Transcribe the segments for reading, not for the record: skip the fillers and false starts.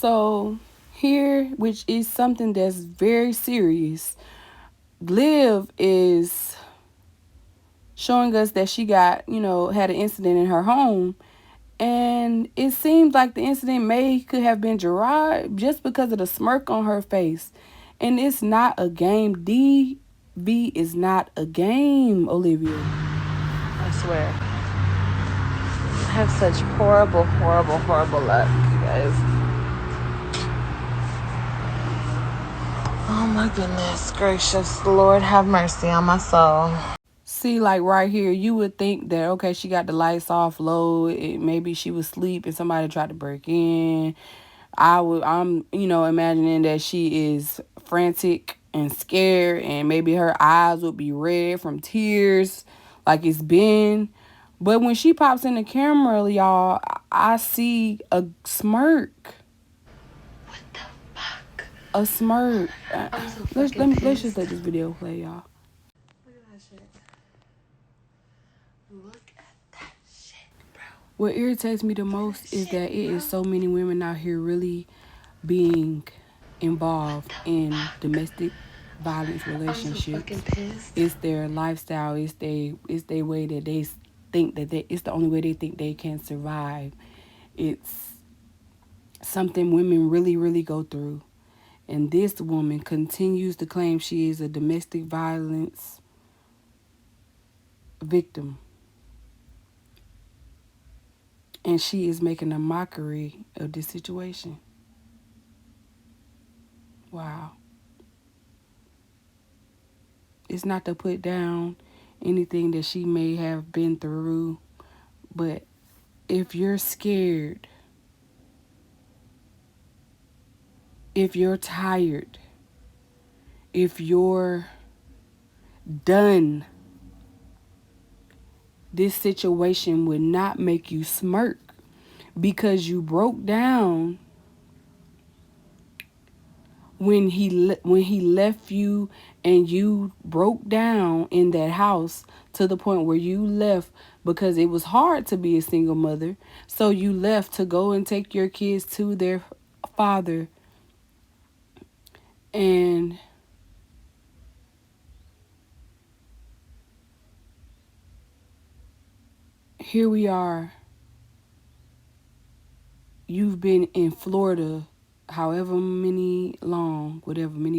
So here, which is something that's very serious, Liv is showing us that she got, had an incident in her home. And it seems like the incident could have been derived just because of the smirk on her face. And it's not a game. DV is not a game, Olivia. I swear. I have such horrible, horrible, horrible luck, you guys. Oh my goodness gracious. Lord have mercy on my soul. See, like right here, you would think that, okay, she got the lights off low. Maybe she was asleep and somebody tried to break in. I'm imagining that she is frantic and scared, and maybe her eyes would be red from tears, like it's been. But when she pops in the camera, y'all, I see a smirk. What the fuck? A smirk. I'm so Let's pissed. just let this video play, y'all. Look at that shit. Look at that shit, bro. What irritates me the most is that it is so many women out here really being involved in domestic violence relationships. I'm so fucking pissed. It's their lifestyle. It's their way that they think that it's the only way they think they can survive. It's something women really, really go through. And this woman continues to claim she is a domestic violence victim. And she is making a mockery of this situation. Wow. It's not to put down anything that she may have been through, but if you're scared, if you're tired, if you're done, this situation would not make you smirk because you broke down when he left you, and you broke down in that house to the point where you left because it was hard to be a single mother. So you left to go and take your kids to their father. And here we are. You've been in Florida however many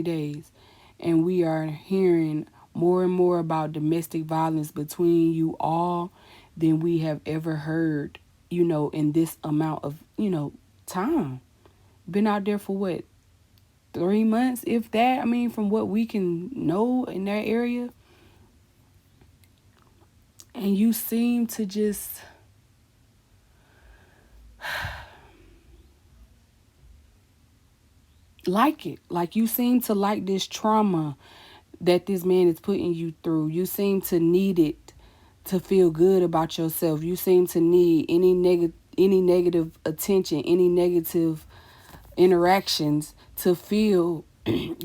days, and we are hearing more and more about domestic violence between you all than we have ever heard, in this amount of, time. Been out there for what, 3 months, if that? I mean, from what we can know in that area. And you seem to just like it. Like, you seem to like this trauma that this man is putting you through. You seem to need it to feel good about yourself. You seem to need any negative attention, any negative interactions to feel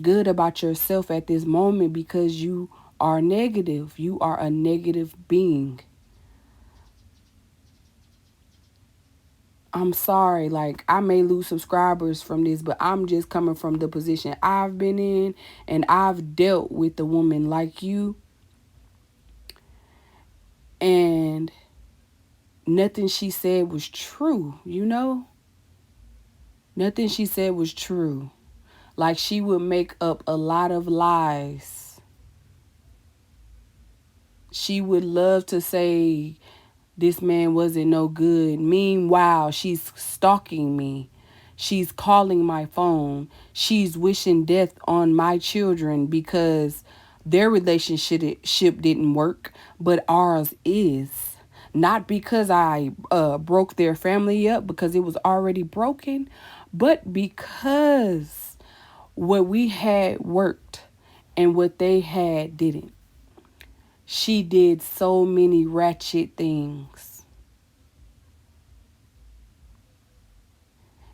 good about yourself at this moment, because you are negative. You are a negative being. I'm sorry, like, I may lose subscribers from this, but I'm just coming from the position I've been in, and I've dealt with a woman like you, and nothing she said was true, Nothing she said was true. Like, she would make up a lot of lies. She would love to say this man wasn't no good. Meanwhile, she's stalking me. She's calling my phone. She's wishing death on my children because their relationship didn't work, but ours is. Not because I broke their family up, because it was already broken, but because what we had worked and what they had didn't. She did so many ratchet things.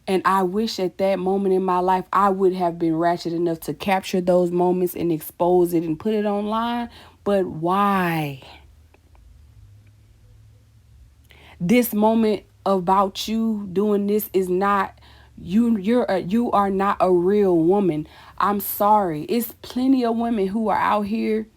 And I wish at that moment in my life I would have been ratchet enough to capture those moments and expose it and put it online. But why? This moment about you doing this is not You are not a real woman. I'm sorry. It's plenty of women who are out here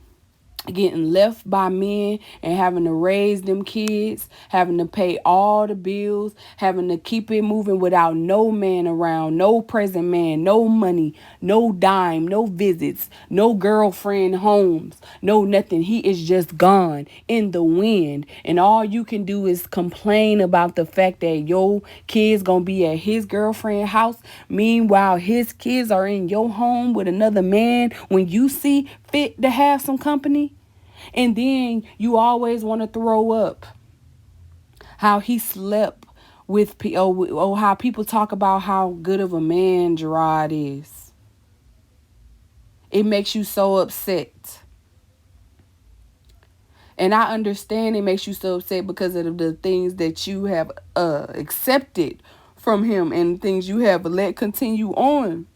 getting left by men and having to raise them kids, having to pay all the bills, having to keep it moving without no man around, no present man, no money, no dime, no visits, no girlfriend homes, no nothing. He is just gone in the wind. And all you can do is complain about the fact that your kids gonna be at his girlfriend house. Meanwhile, his kids are in your home with another man when you see fit to have some company. And then you always want to throw up how he slept with how people talk about how good of a man Gerard is. It makes you so upset. And I understand it makes you so upset because of the things that you have accepted from him and things you have let continue on.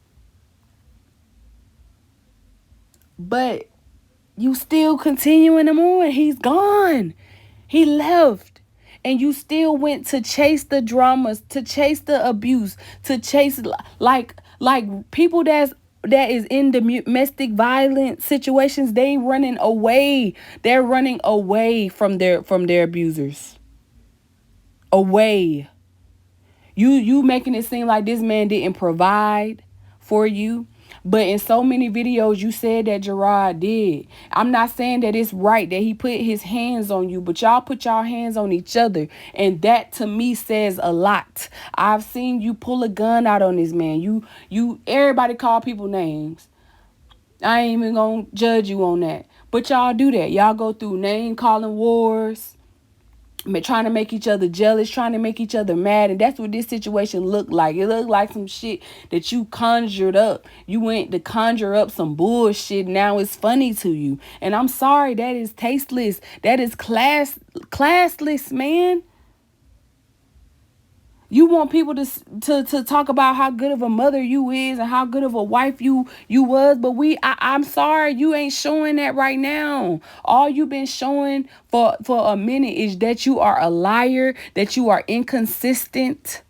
But you still continuing him on. He's gone. He left. And you still went to chase the dramas, to chase the abuse, to chase like people that is in domestic violence situations. They running away. They're running away from their abusers. Away. You making it seem like this man didn't provide for you. But in so many videos, you said that Gerard did. I'm not saying that it's right that he put his hands on you, but y'all put y'all hands on each other. And that to me says a lot. I've seen you pull a gun out on this man. Everybody call people names. I ain't even gonna judge you on that. But y'all do that. Y'all go through name calling wars, trying to make each other jealous, trying to make each other mad. And that's what this situation looked like. It looked like some shit that you conjured up. You went to conjure up some bullshit. Now it's funny to you. And I'm sorry, that is tasteless. That is classless, man. You want people to talk about how good of a mother you is and how good of a wife you was, but I'm sorry, you ain't showing that right now. All you've been showing for a minute is that you are a liar, that you are inconsistent,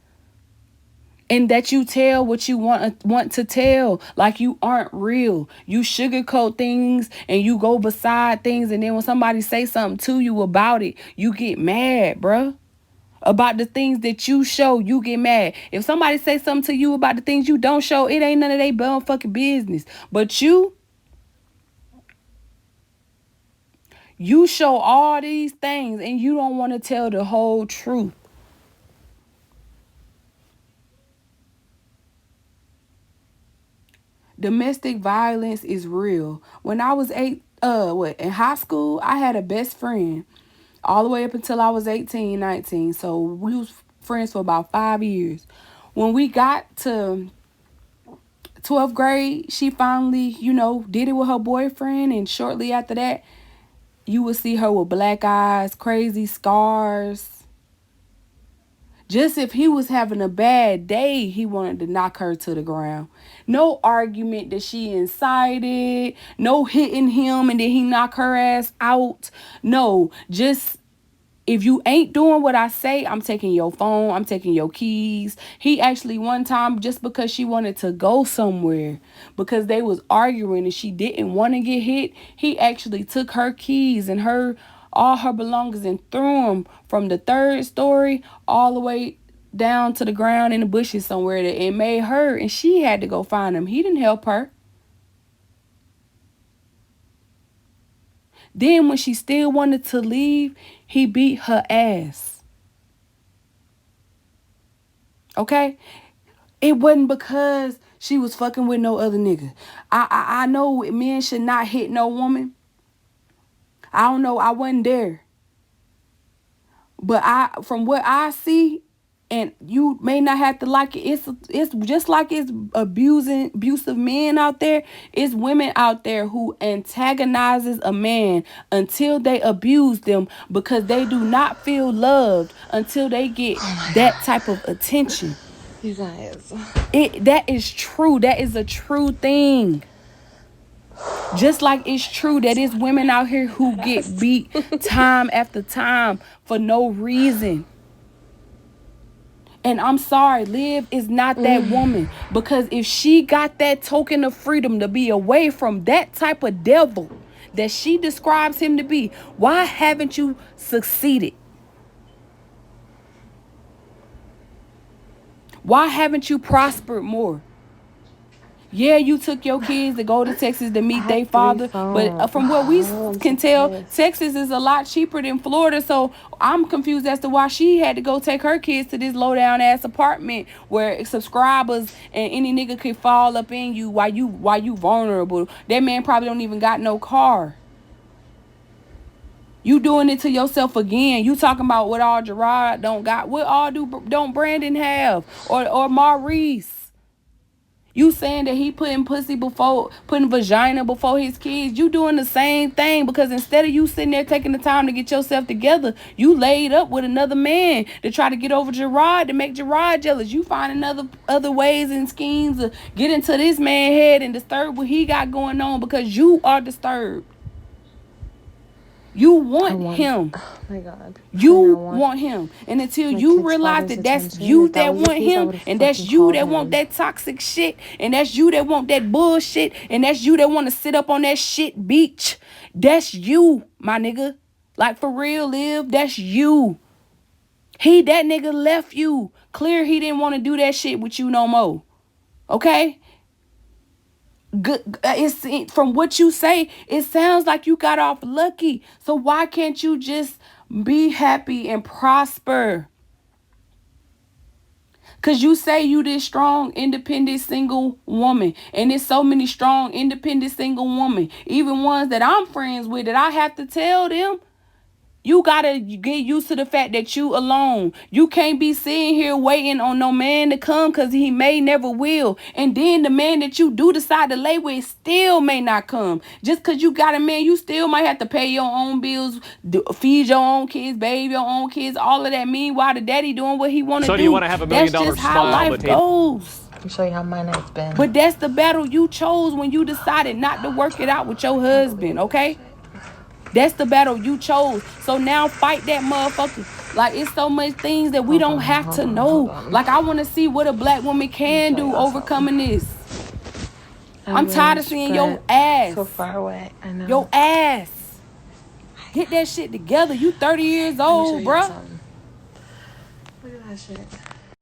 and that you tell what you want to tell like you aren't real. You sugarcoat things and you go beside things, and then when somebody say something to you about it, you get mad, bruh. About the things that you show, you get mad. If somebody say something to you about the things you don't show, it ain't none of they fucking business. But you show all these things and you don't want to tell the whole truth. Domestic violence is real. When I was in high school, I had a best friend all the way up until I was 18, 19. So we was friends for about 5 years. When we got to 12th grade, she finally, did it with her boyfriend. And shortly after that, you would see her with black eyes, crazy scars. Just if he was having a bad day, he wanted to knock her to the ground. No argument that she incited. No hitting him and then he knock her ass out. No, just if you ain't doing what I say, I'm taking your phone, I'm taking your keys. He actually one time, just because she wanted to go somewhere, because they was arguing and she didn't want to get hit, he actually took her keys and all her belongings and threw them from the 3rd story all the way down to the ground in the bushes somewhere. That it made her, and she had to go find him. He didn't help her. Then when she still wanted to leave, he beat her ass. Okay? It wasn't because she was fucking with no other nigga. I know men should not hit no woman. I don't know. I wasn't there. But from what I see, and you may not have to like it, it's just like it's abusive men out there. It's women out there who antagonizes a man until they abuse them because they do not feel loved until they get that type of attention. You guys. That is true. That is a true thing. Just like it's true that it's women out here who get beat time after time for no reason. And I'm sorry, Liv is not that woman. Because if she got that token of freedom to be away from that type of devil that she describes him to be, why haven't you succeeded? Why haven't you prospered more? Yeah, you took your kids to go to Texas to meet their father, but from what we can tell, Texas is a lot cheaper than Florida. So I'm confused as to why she had to go take her kids to this low down ass apartment where subscribers and any nigga could fall up in you while you vulnerable. That man probably don't even got no car. You doing it to yourself again. You talking about what all Gerard don't got. What all don't Brandon have? Or Maurice? You saying that he putting vagina before his kids. You doing the same thing, because instead of you sitting there taking the time to get yourself together, you laid up with another man to try to get over Gerard, to make Gerard jealous. You find other ways and schemes to get into this man's head and disturb what he got going on, because you are disturbed. You want him. Oh my God. You want him. And until you realize that that's you that want him, and that's you that want that toxic shit, and that's you that want that bullshit, and that's you that want to sit up on that shit beach, that's you, my nigga. Like, for real, Liv, that's you. That nigga left you. Clear he didn't want to do that shit with you no more. Okay? Good. It's from what you say, it sounds like you got off lucky. So why can't you just be happy and prosper? Because you say you this strong, independent, single woman. And there's so many strong, independent, single women. Even ones that I'm friends with, that I have to tell them, you gotta get used to the fact that you alone. You can't be sitting here waiting on no man to come, because he may never will. And then the man that you do decide to lay with still may not come. Just because you got a man, you still might have to pay your own bills, feed your own kids, bathe your own kids, all of that. Meanwhile, the daddy doing what he want to do. So do you want to have $1 million That's just smile how life goes. I'll show you how my night's been. But that's the battle you chose when you decided not to work it out with your husband, okay? That's the battle you chose. So now fight that motherfucker. Like, it's so much things that we don't have to know. Like, I want to see what a black woman can do overcoming this. I'm tired of seeing your ass. So far away. I know. Your ass. Get that shit together. You 30 years old, bruh. Look at that shit.